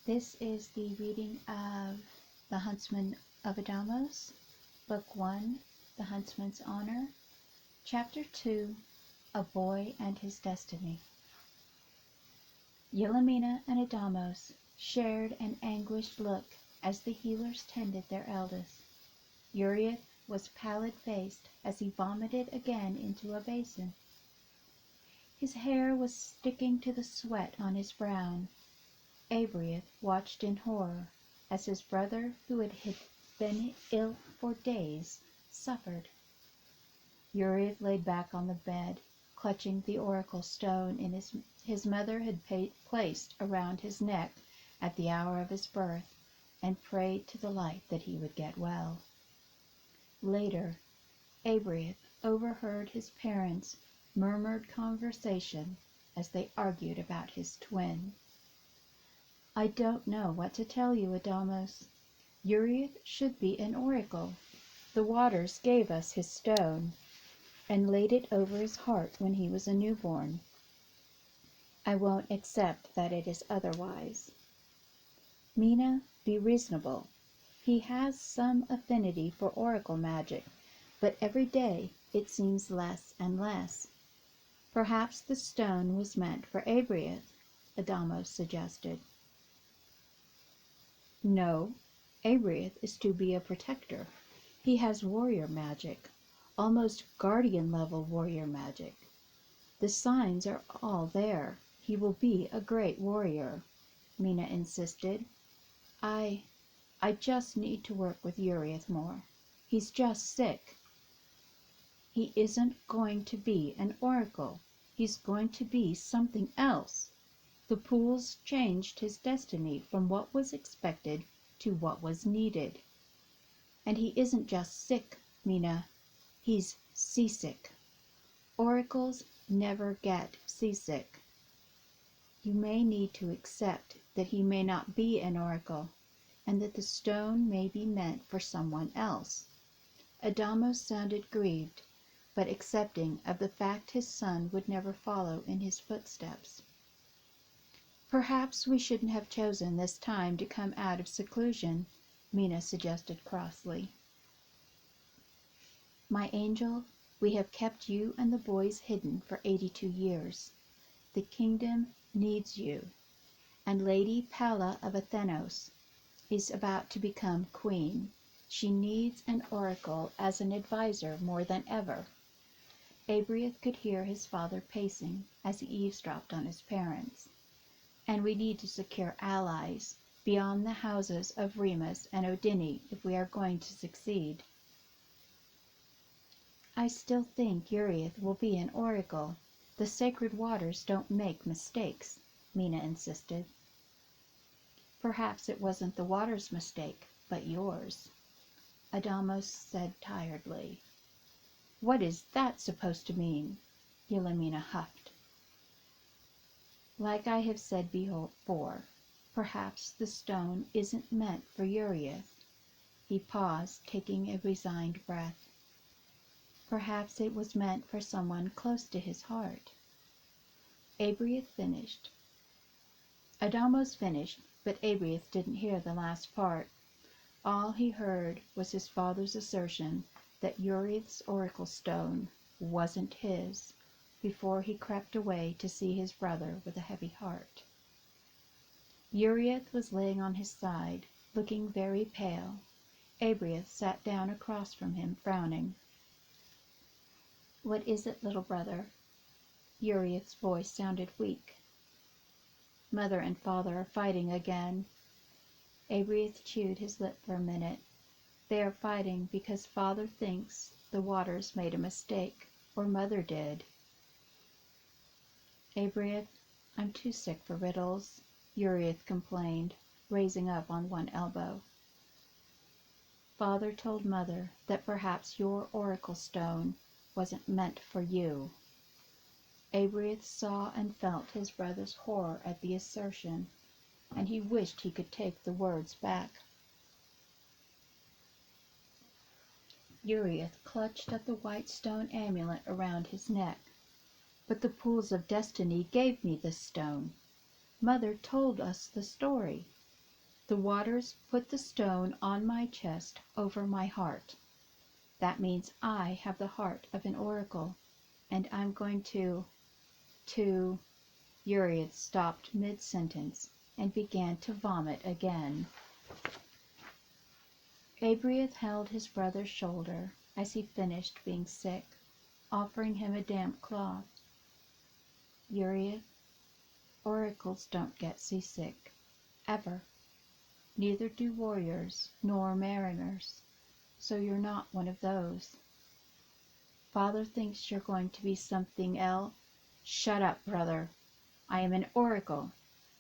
This is the reading of the Huntsman of Adamos, Book 1, The Huntsman's Honor, Chapter 2, A Boy and His Destiny. Yurieth and Adamos shared an anguished look as the healers tended their eldest. Yurieth was pallid-faced as he vomited again into a basin. His hair was sticking to the sweat on his brow. Yurieth watched in horror as his brother, who had been ill for days, suffered. Yurieth lay back on the bed, clutching the oracle stone his mother had placed around his neck at the hour of his birth, and prayed to the light that he would get well. Later, Yurieth overheard his parents' murmured conversation as they argued about his twin. "I don't know what to tell you, Adamos. Yurieth should be an oracle. The waters gave us his stone, and laid it over his heart when he was a newborn. I won't accept that it is otherwise. Mina, be reasonable. He has some affinity for oracle magic, but every day it seems less and less. Perhaps the stone was meant for Yurieth," Adamos suggested. "No, Yurieth is to be a protector. He has warrior magic, almost guardian-level warrior magic. The signs are all there. He will be a great warrior," Mina insisted. I just need to work with Yurieth more. He's just sick." "He isn't going to be an oracle. He's going to be something else. The pools changed his destiny from what was expected to what was needed. And he isn't just sick, Mina. He's seasick. Oracles never get seasick. You may need to accept that he may not be an oracle, and that the stone may be meant for someone else." Adamos sounded grieved, but accepting of the fact his son would never follow in his footsteps. "Perhaps we shouldn't have chosen this time to come out of seclusion," Mina suggested crossly. "My angel, we have kept you and the boys hidden for 82 years. The kingdom needs you, and Lady Palla of Adamos is about to become queen. She needs an oracle as an advisor more than ever." Yurieth could hear his father pacing as he eavesdropped on his parents. "And we need to secure allies beyond the houses of Remus and Odini if we are going to succeed." "I still think Yurieth will be an oracle. The sacred waters don't make mistakes," Mina insisted. "Perhaps it wasn't the water's mistake, but yours," Adamos said tiredly. "What is that supposed to mean?" Yurieth huffed. "Like I have said before, perhaps the stone isn't meant for Yurieth." He paused, taking a resigned breath. "Perhaps it was meant for someone close to his heart." Yurieth finished. Adamos finished, but Yurieth didn't hear the last part. All he heard was his father's assertion that Yurieth's oracle stone wasn't his, before he crept away to see his brother with a heavy heart. Yurieth was laying on his side, looking very pale. Yurieth sat down across from him, frowning. "What is it, little brother?" Yurieth's voice sounded weak. "Mother and father are fighting again." Yurieth chewed his lip for a minute. "They are fighting because father thinks the waters made a mistake, or mother did." "Yurieth, I'm too sick for riddles," Yurieth complained, raising up on one elbow. "Father told mother that perhaps your oracle stone wasn't meant for you." Yurieth saw and felt his brother's horror at the assertion, and he wished he could take the words back. Yurieth clutched at the white stone amulet around his neck. "But the pools of destiny gave me this stone. Mother told us the story. The waters put the stone on my chest over my heart. That means I have the heart of an oracle, and I'm going to... Yurieth stopped mid-sentence and began to vomit again. Yurieth held his brother's shoulder as he finished being sick, offering him a damp cloth. Yurieth, oracles don't get seasick, ever. Neither do warriors nor mariners, so you're not one of those. Father thinks you're going to be something else. Shut up, brother. I am an oracle.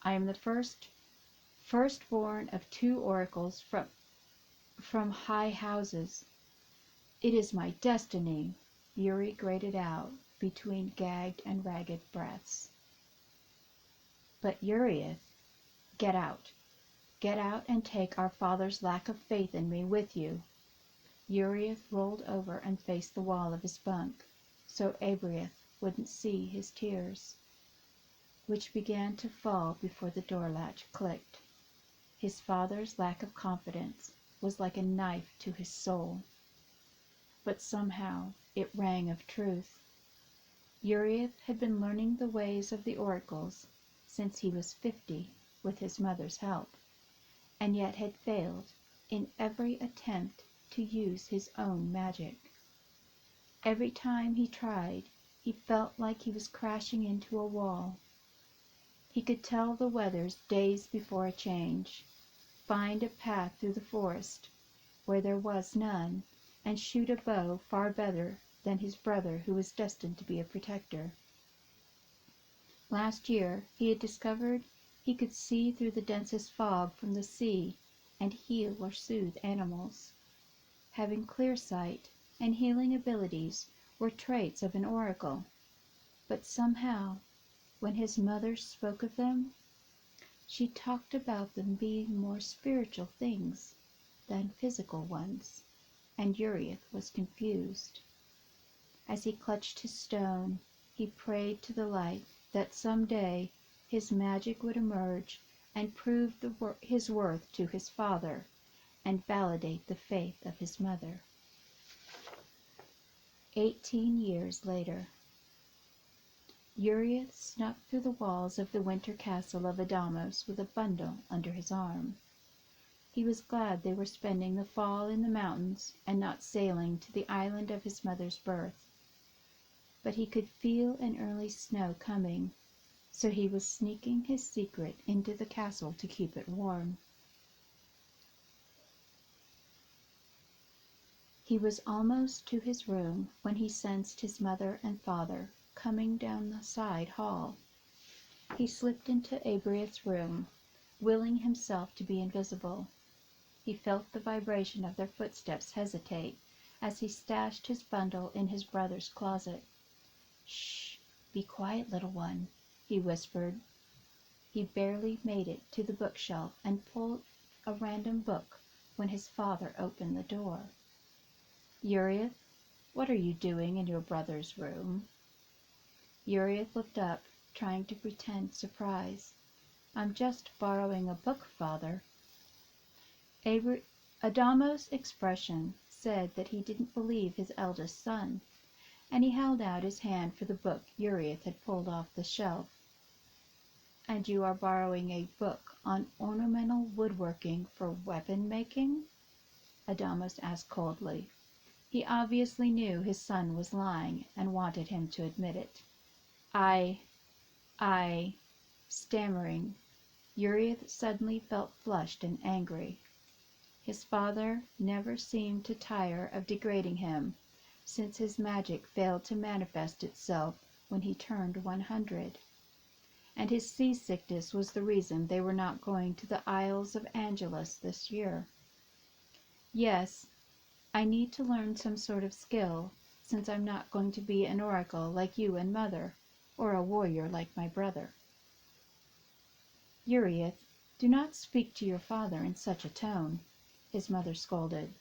I am the firstborn of 2 oracles from high houses. It is my destiny, Yuri grated out between gagged and ragged breaths. But Yurieth, get out. Get out and take our father's lack of faith in me with you. Yurieth rolled over and faced the wall of his bunk, so Yurieth wouldn't see his tears, which began to fall before the door latch clicked. His father's lack of confidence was like a knife to his soul, but somehow it rang of truth. Yurieth had been learning the ways of the oracles since he was 50 with his mother's help, and yet had failed in every attempt to use his own magic. Every time he tried, he felt like he was crashing into a wall. He could tell the weathers days before a change, find a path through the forest where there was none, and shoot a bow far better than his brother who was destined to be a protector. Last year he had discovered he could see through the densest fog from the sea and heal or soothe animals. Having clear sight and healing abilities were traits of an oracle, but somehow, when his mother spoke of them, she talked about them being more spiritual things than physical ones, and Yurieth was confused. As he clutched his stone, he prayed to the light that some day his magic would emerge and prove his worth to his father and validate the faith of his mother. 18 years later. Yurieth snuck through the walls of the winter castle of Adamos with a bundle under his arm. He was glad they were spending the fall in the mountains and not sailing to the island of his mother's birth. But he could feel an early snow coming, so he was sneaking his secret into the castle to keep it warm. He was almost to his room when he sensed his mother and father coming down the side hall. He slipped into Yurieth's room, willing himself to be invisible. He felt the vibration of their footsteps hesitate as he stashed his bundle in his brother's closet. "Shh! Be quiet, little one," he whispered. He barely made it to the bookshelf and pulled a random book when his father opened the door. "Yurieth, what are you doing in your brother's room?" Yurieth looked up, trying to pretend surprise. "I'm just borrowing a book, Father." Adamos' expression said that he didn't believe his eldest son, and he held out his hand for the book Yurieth had pulled off the shelf. "And you are borrowing a book on ornamental woodworking for weapon making?" Adamos asked coldly. He obviously knew his son was lying and wanted him to admit it. I, stammering, Yurieth suddenly felt flushed and angry. His father never seemed to tire of degrading him, since his magic failed to manifest itself when he turned 100. And his seasickness was the reason they were not going to the Isles of Angelus this year. "Yes, I need to learn some sort of skill, since I'm not going to be an oracle like you and Mother, or a warrior like my brother." "Yurieth, do not speak to your father in such a tone," his mother scolded.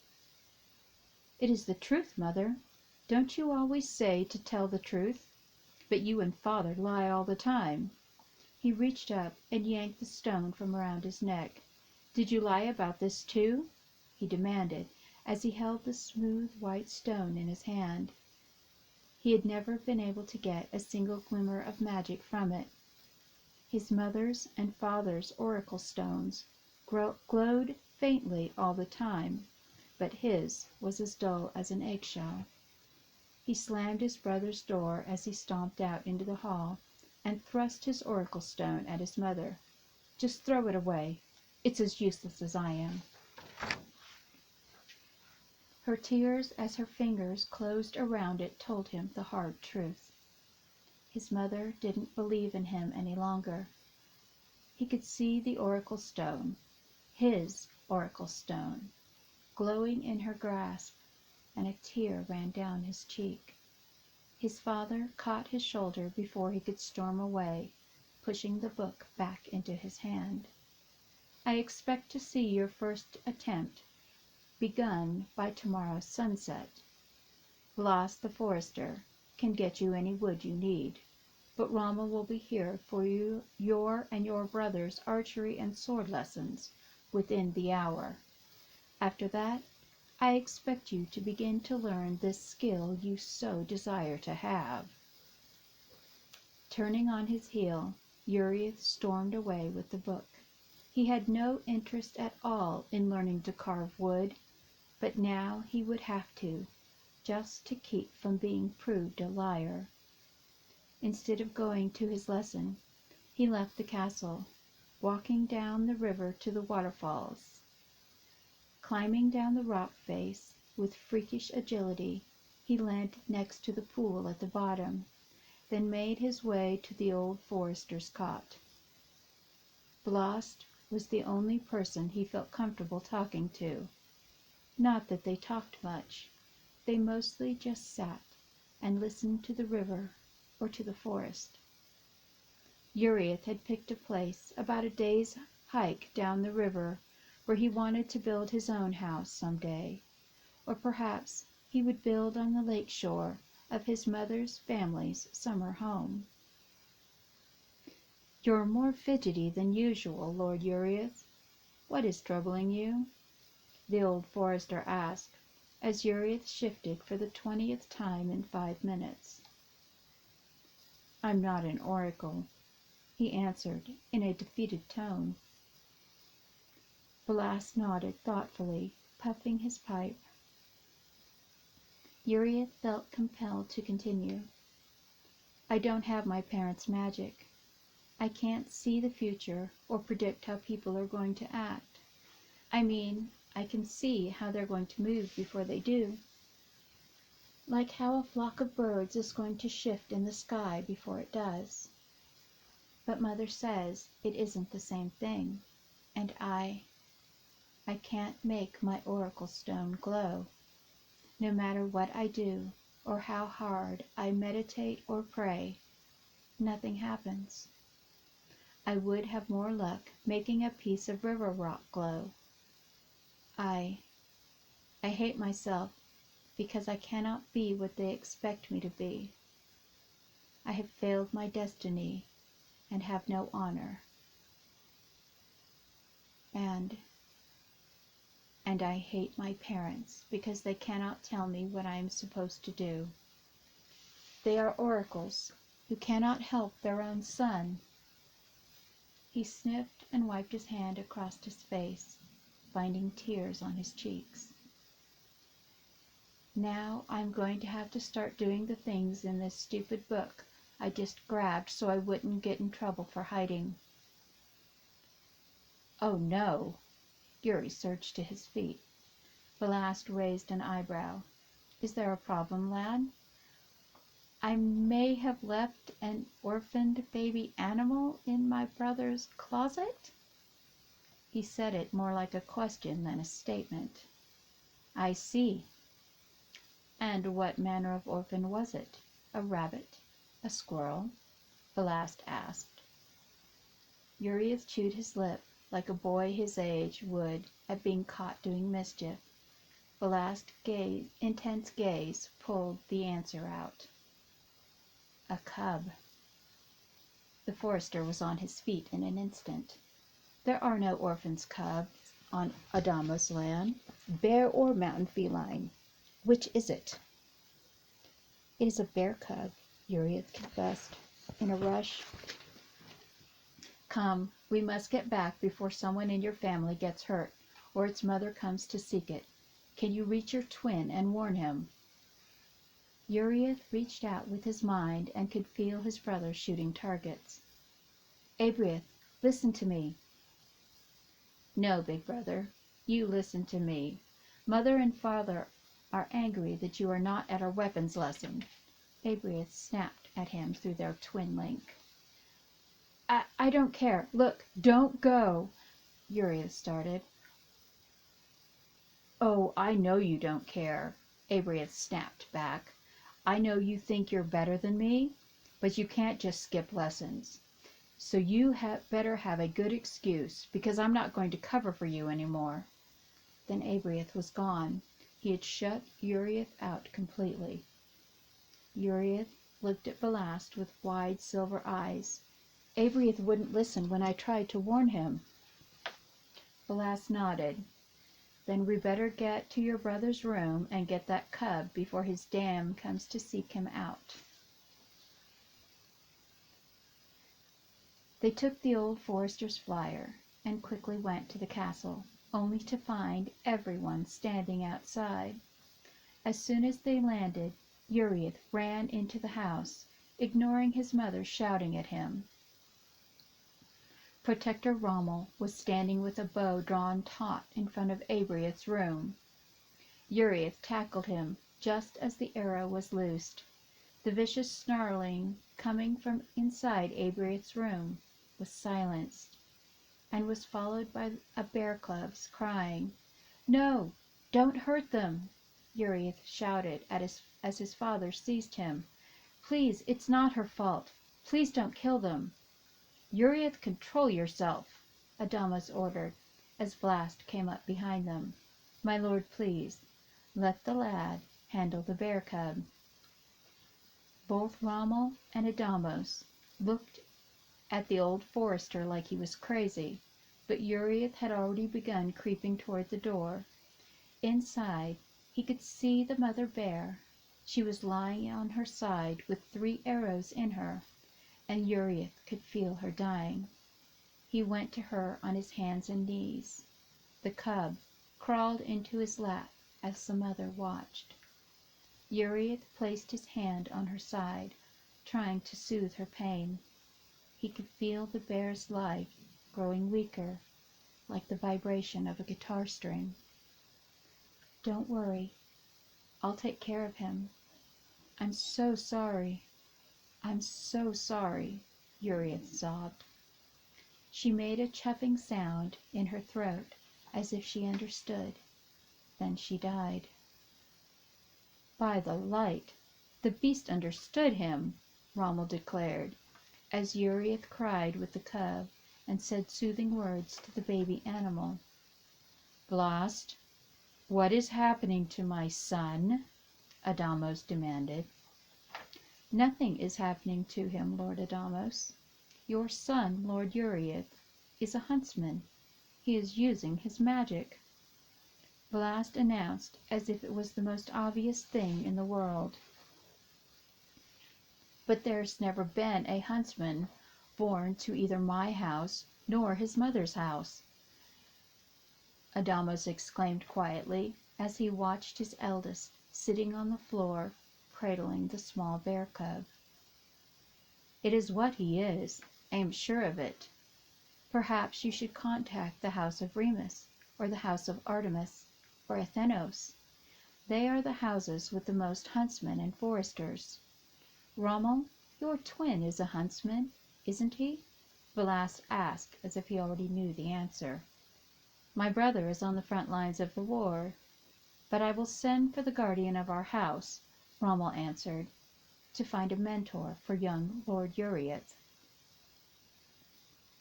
"It is the truth, Mother. Don't you always say to tell the truth? But you and Father lie all the time." He reached up and yanked the stone from around his neck. Did you lie about this too?" he demanded, as he held the smooth white stone in his hand. He had never been able to get a single glimmer of magic from it. His mother's and father's oracle stones glowed faintly all the time, but his was as dull as an eggshell. He slammed his brother's door as he stomped out into the hall, and thrust his oracle stone at his mother. "Just throw it away. It's as useless as I am." Her tears, as her fingers closed around it, told him the hard truth. His mother didn't believe in him any longer. He could see the oracle stone, his oracle stone, glowing in her grasp, and a tear ran down his cheek. His father caught his shoulder before he could storm away, pushing the book back into his hand. "I expect to see your first attempt begun by tomorrow's sunset. Blas the forester can get you any wood you need, but Rama will be here for your and your brother's archery and sword lessons within the hour. After that, I expect you to begin to learn this skill you so desire to have." Turning on his heel, Yurieth stormed away with the book. He had no interest at all in learning to carve wood, but now he would have to, just to keep from being proved a liar. Instead of going to his lesson, he left the castle, walking down the river to the waterfalls. Climbing down the rock face with freakish agility, he landed next to the pool at the bottom, then made his way to the old forester's cot. Blas was the only person he felt comfortable talking to. Not that they talked much. They mostly just sat and listened to the river or to the forest. Yurieth had picked a place about a day's hike down the river where he wanted to build his own house some day, or perhaps he would build on the lake shore of his mother's family's summer home. "You're more fidgety than usual, Lord Yurieth. What is troubling you?" the old forester asked, as Yurieth shifted for the 20th time in 5 minutes. "I'm not an oracle," he answered in a defeated tone. Blas nodded thoughtfully, puffing his pipe. Yurieth felt compelled to continue. "I don't have my parents' magic. I can't see the future or predict how people are going to act. I mean, I can see how they're going to move before they do. Like how a flock of birds is going to shift in the sky before it does. But Mother says it isn't the same thing, and I can't make my oracle stone glow. No matter what I do, or how hard I meditate or pray, nothing happens. I would have more luck making a piece of river rock glow. I hate myself because I cannot be what they expect me to be. I have failed my destiny and have no honor. And I hate my parents because they cannot tell me what I am supposed to do. They are oracles who cannot help their own son." He sniffed and wiped his hand across his face, finding tears on his cheeks. "Now I'm going to have to start doing the things in this stupid book I just grabbed so I wouldn't get in trouble for hiding." "Oh no!" Yuri surged to his feet. Blas raised an eyebrow. "Is there a problem, lad?" "I may have left an orphaned baby animal in my brother's closet?" He said it more like a question than a statement. "I see. And what manner of orphan was it? A rabbit? A squirrel?" Blas asked. Yurieth chewed his lip like a boy his age would at being caught doing mischief. Blas' intense gaze pulled the answer out. "A cub." The forester was on his feet in an instant. "There are no orphan's cubs. on Adamos land, bear or mountain feline. Which is it? It is a bear cub, Yurieth confessed in a rush. Come, we must get back before someone in your family gets hurt, or its mother comes to seek it. Can you reach your twin and warn him? Yurieth reached out with his mind and could feel his brother shooting targets. Yurieth, listen to me. No, big brother, you listen to me. Mother and father are angry that you are not at our weapons lesson. Yurieth snapped at him through their twin link. I don't care. Look, don't go, Yurieth started. Oh, I know you don't care, Yurieth snapped back. I know you think you're better than me, but you can't just skip lessons. So you better have a good excuse, because I'm not going to cover for you anymore. Then Yurieth was gone. He had shut Yurieth out completely. Yurieth looked at Belast with wide silver eyes. Yurieth wouldn't listen when I tried to warn him. Belast nodded. Then we better get to your brother's room and get that cub before his dam comes to seek him out. They took the old forester's flyer and quickly went to the castle, only to find everyone standing outside. As soon as they landed, Yurieth ran into the house, ignoring his mother shouting at him. Protector Rommel was standing with a bow drawn taut in front of Yurieth's room. Yurieth tackled him just as the arrow was loosed. The vicious snarling coming from inside Yurieth's room was silenced, and was followed by a bear cub's crying. No, don't hurt them, Yurieth shouted as his father seized him. Please, it's not her fault. Please don't kill them. Yurieth, control yourself, Adamos ordered, as Belast came up behind them. My lord, please, let the lad handle the bear cub. Both Rommel and Adamos looked at the old forester like he was crazy, but Yurieth had already begun creeping toward the door. Inside, he could see the mother bear. She was lying on her side with 3 arrows in her, and Yurieth could feel her dying. He went to her on his hands and knees. The cub crawled into his lap as the mother watched. Yurieth placed his hand on her side, trying to soothe her pain. He could feel the bear's life growing weaker, like the vibration of a guitar string. Don't worry. I'll take care of him. I'm so sorry. I'm so sorry, Yurieth sobbed. She made a chuffing sound in her throat as if she understood. Then she died. By the light, the beast understood him, Rommel declared, as Yurieth cried with the cub and said soothing words to the baby animal. Belast, what is happening to my son? Adamos demanded. Nothing is happening to him, Lord Adamos. Your son, Lord Yurieth, is a huntsman. He is using his magic, Belast announced as if it was the most obvious thing in the world. But there's never been a huntsman born to either my house nor his mother's house, Adamos exclaimed quietly as he watched his eldest sitting on the floor, cradling the small bear cub. It is what he is. I am sure of it. Perhaps you should contact the House of Remus, or the House of Artemis, or Athenos. They are the houses with the most huntsmen and foresters. Rommel, your twin is a huntsman, isn't he? Belast asked as if he already knew the answer. My brother is on the front lines of the war, but I will send for the guardian of our house, Rommel answered, to find a mentor for young Lord Yurieth.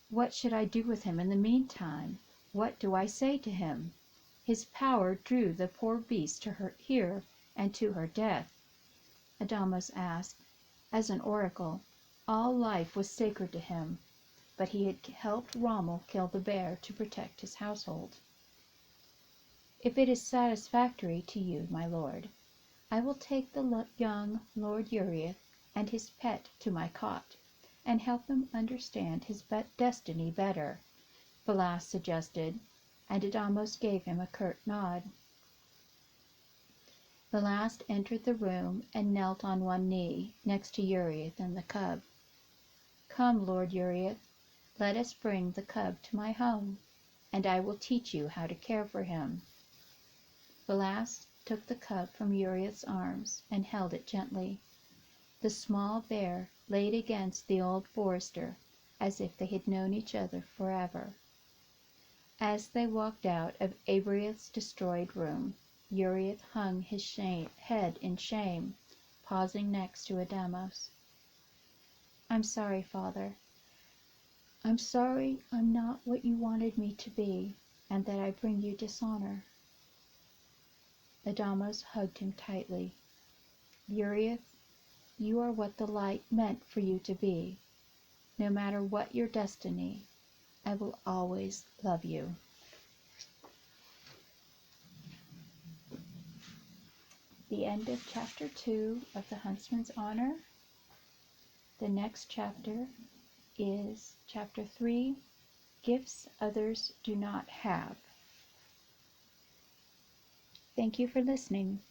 What should I do with him in the meantime? What do I say to him? His power drew the poor beast to her here and to her death, Adamos asked. As an oracle, all life was sacred to him, but he had helped Rommel kill the bear to protect his household. If it is satisfactory to you, my lord, I will take the young Lord Yurieth and his pet to my cot, and help him understand his destiny better," Valas suggested, and Adamos gave him a curt nod. Valas entered the room and knelt on one knee next to Yurieth and the cub. "Come, Lord Yurieth, let us bring the cub to my home, and I will teach you how to care for him." Valas took the cub from Yurieth's arms and held it gently. The small bear laid against the old forester as if they had known each other forever. As they walked out of Abrieth's destroyed room, Yurieth hung his head in shame, pausing next to Adamos. "I'm sorry, Father. I'm sorry I'm not what you wanted me to be, and that I bring you dishonor." Adamos hugged him tightly. "Yurieth, you are what the light meant for you to be. No matter what your destiny, I will always love you." The end of chapter 2 of The Huntsman's Honor. The next chapter is chapter 3, Gifts Others Do Not Have. Thank you for listening.